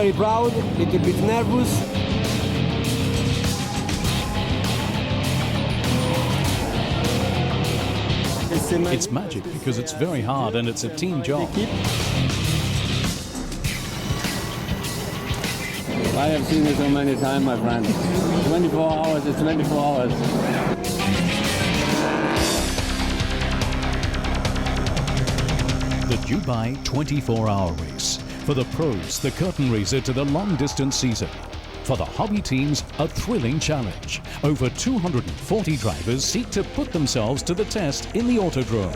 very proud, a little bit nervous. It's magic because it's very hard and it's a team job. I have seen it so many times, my friend. 24 hours is 24 hours. The Dubai 24-hour race. For the pros, the curtain raiser to the long-distance season. For the hobby teams, a thrilling challenge. Over 240 drivers seek to put themselves to the test in the Autodrome.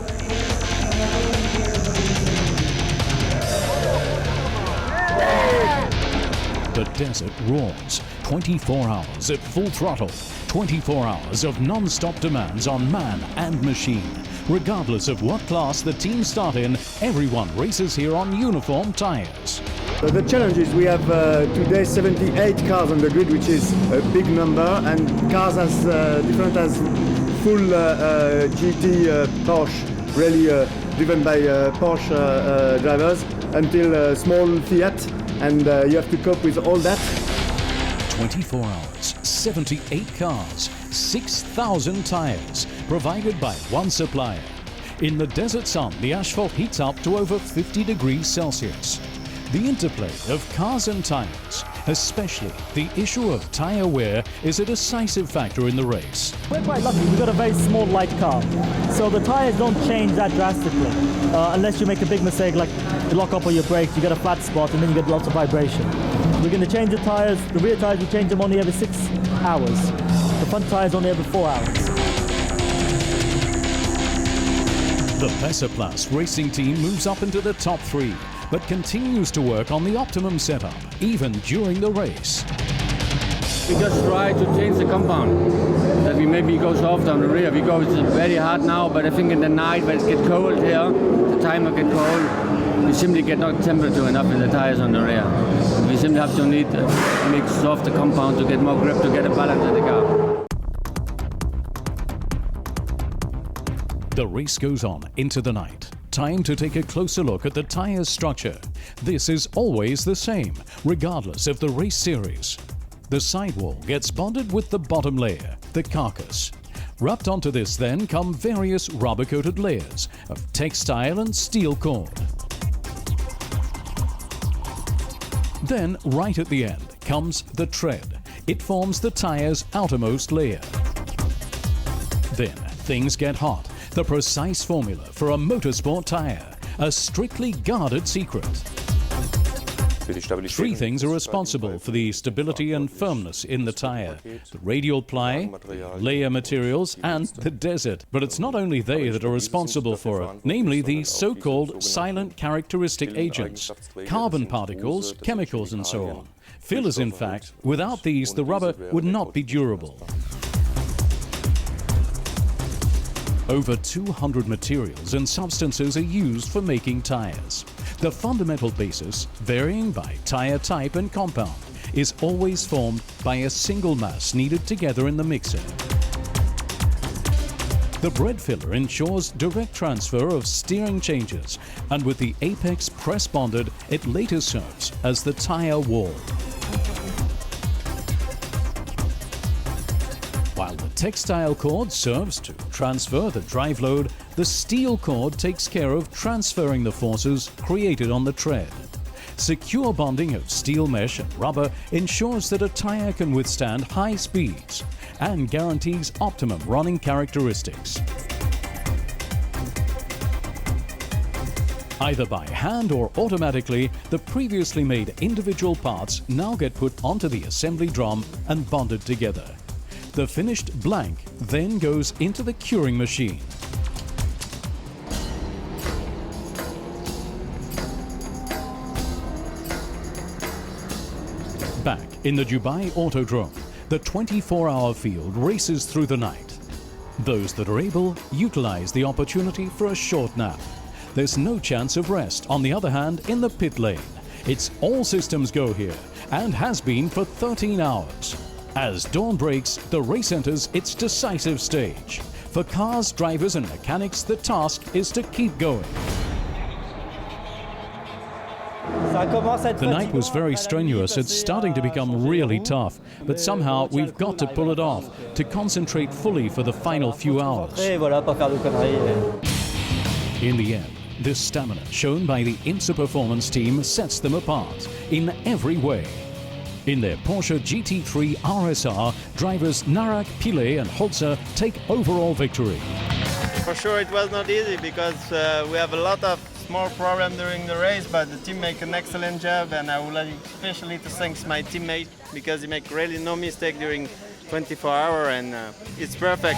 The desert roars. 24 hours at full throttle. 24 hours of non-stop demands on man and machine. Regardless of what class the teams start in, everyone races here on uniform tires. The challenge is we have today 78 cars on the grid, which is a big number, and cars as different as full GT Porsche, really driven by Porsche drivers, until small Fiat, and you have to cope with all that. 24 hours, 78 cars, 6,000 tires, provided by one supplier. In the desert sun, the asphalt heats up to over 50 degrees Celsius. The interplay of cars and tires, especially the issue of tire wear, is a decisive factor in the race. We're quite lucky, we've got a very small light car, so the tires don't change that drastically, unless you make a big mistake like you lock up on your brakes, you get a flat spot and then you get lots of vibration. We're going to change the tires, the rear tires we change them only every 6 hours, the front tires only every 4 hours. The Pesaplast racing team moves up into the top 3, but continues to work on the optimum setup, even during the race. We just try to change the compound, that we maybe go soft on the rear. We go, it's very hard now, but I think in the night when it gets cold here, the timer gets cold, we simply get not temperature enough in the tires on the rear. We simply have to make soft the compound to get more grip, to get a balance in the car. The race goes on into the night. Time to take a closer look at the tire's structure. This is always the same, regardless of the race series. The sidewall gets bonded with the bottom layer, the carcass. Wrapped onto this then come various rubber-coated layers of textile and steel cord. Then, right at the end, comes the tread. It forms the tire's outermost layer. Then, things get hot. The precise formula for a motorsport tire, a strictly guarded secret. 3 things are responsible for the stability and firmness in the tire: the radial ply, layer materials, and the desert. But it's not only they that are responsible for it, namely the so-called silent characteristic agents, carbon particles, chemicals, and so on. Fillers, in fact. Without these, the rubber would not be durable. Over 200 materials and substances are used for making tires. The fundamental basis, varying by tire type and compound, is always formed by a single mass kneaded together in the mixer. The bread filler ensures direct transfer of steering changes, and with the apex press bonded, it later serves as the tire wall. While the textile cord serves to transfer the drive load, the steel cord takes care of transferring the forces created on the tread. Secure bonding of steel mesh and rubber ensures that a tire can withstand high speeds and guarantees optimum running characteristics. Either by hand or automatically, the previously made individual parts now get put onto the assembly drum and bonded together. The finished blank then goes into the curing machine. Back in the Dubai Autodrome, the 24-hour field races through the night. Those that are able utilize the opportunity for a short nap. There's no chance of rest, on the other hand, in the pit lane. It's all systems go here, and has been for 13 hours. As dawn breaks, the race enters its decisive stage. For cars, drivers and mechanics, the task is to keep going. Ça commence à être The night was fatigant very après la strenuous. nuit, It's starting to become changer really les roues. tough. But somehow we've got to pull it off, to concentrate fully for the final few hours. Et voilà, pas faire de conneries. In the end, this stamina shown by the IMSA Performance team sets them apart in every way. In their Porsche GT3 RSR, drivers Narak, Pile and Holzer take overall victory. For sure it was not easy because we have a lot of small problems during the race, but the team make an excellent job, and I would like especially to thank my teammate because he make really no mistake during 24 hours, and it's perfect.